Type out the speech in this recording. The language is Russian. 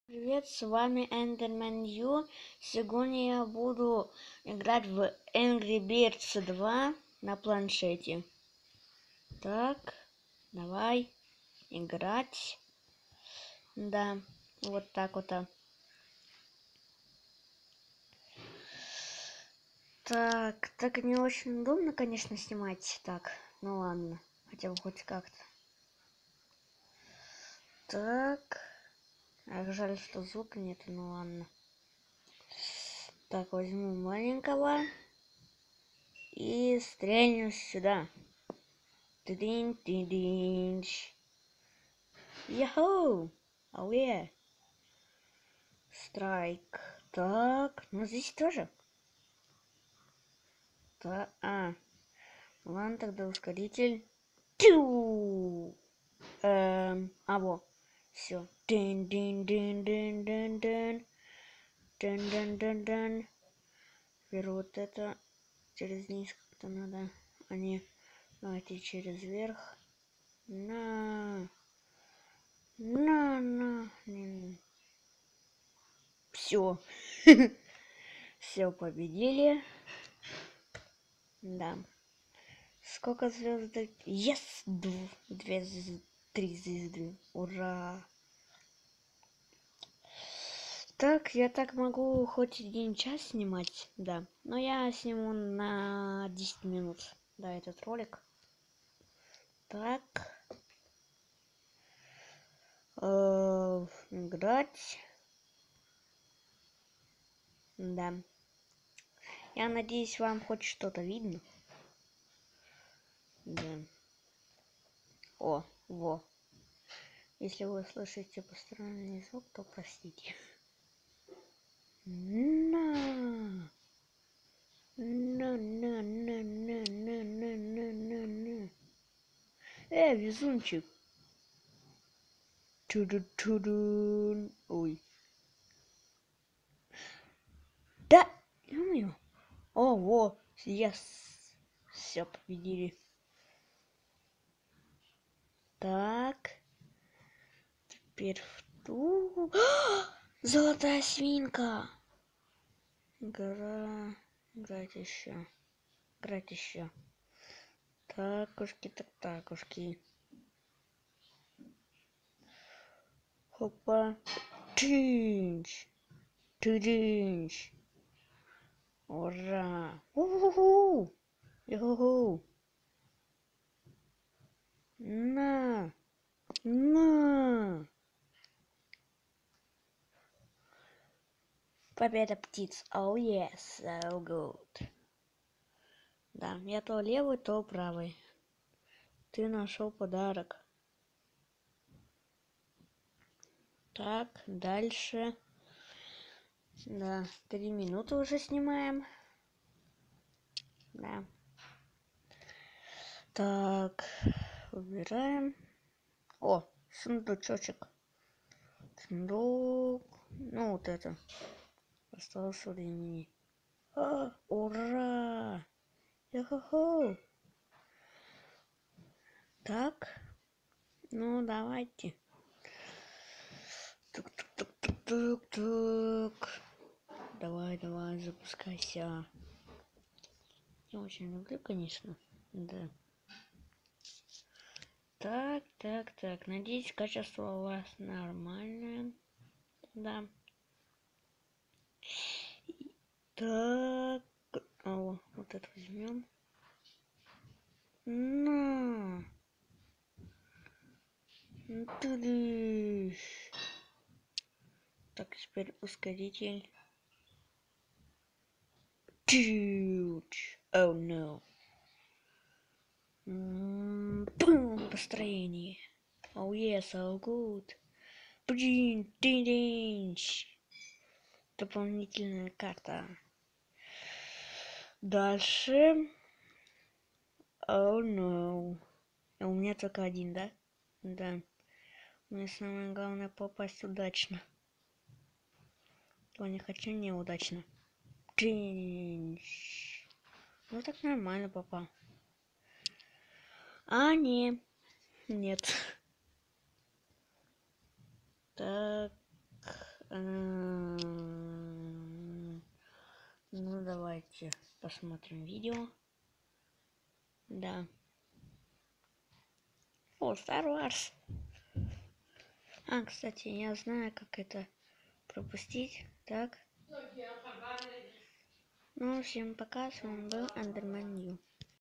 Привет, с вами Эндермен Ю. Сегодня я буду играть в Angry Birds 2 на планшете. Так, давай играть. Да, вот так вот. Так не очень удобно, конечно, снимать. Так, ну ладно, хотя бы хоть как-то. Так, жаль, что звука нет, ну ладно. Так, возьму маленького и стрельну сюда. Тидинь-тидинь. Яху! Ауе! Страйк. Так, ну здесь тоже. Ладно, тогда ускоритель. Тю! Во. Все. Дин-дин-дин-дин-дин-дин. Дин-дин-дин-дин. Теперь вот это через низ как-то надо. А не, давайте через верх. На. Все. Все победили. Да. Сколько звездок? Yes! Две звезды. 3 звезды. Ура! Так, я так могу хоть 1 час снимать, да. Но я сниму на 10 минут, да, этот ролик. Так. Играть. Да. Я надеюсь, вам хоть что-то видно. Да. Во. Если вы слышите посторонний звук, то простите. На. Везунчик. Ту-ду-ту-дун. Ой. Да, ё-моё. Во, yes. Все, победили. Так. Теперь в ту. Золотая свинка. Играть еще. Такушки, так такушки. Хопа. Тынч. Тыдынч. Ура. У-ху-ху. Йо-ху-ху. На. Победа птиц. Oh yes, so good. Да, я то левый, то правый. Ты нашел подарок. Так, дальше. Да, 3 минуты уже снимаем. Да. Так, выбираем. О, сундучочек. Сундук. Ну, вот это. Осталось времени. Ура! Йо-хо-хо! Так, ну давайте. Тук-тук-тук-тук-тук. Давай, запускайся. Я очень люблю, конечно. Да. Так. Надеюсь, качество у вас нормальное. Да. Так. Вот это возьмем. На. Так, теперь ускоритель. Oh no. Бум, построение. Oh yes, so good. Блин, дополнительная карта. Дальше. Oh no. У меня только один, да? Да. Мне самое главное попасть удачно. То не хочу неудачно. Ну так нормально попал. Нет. Так. Давайте посмотрим видео. Да. О, Star Wars. Кстати, я знаю, как это пропустить. Так. Ну, всем пока, с вами был Андерман Нью.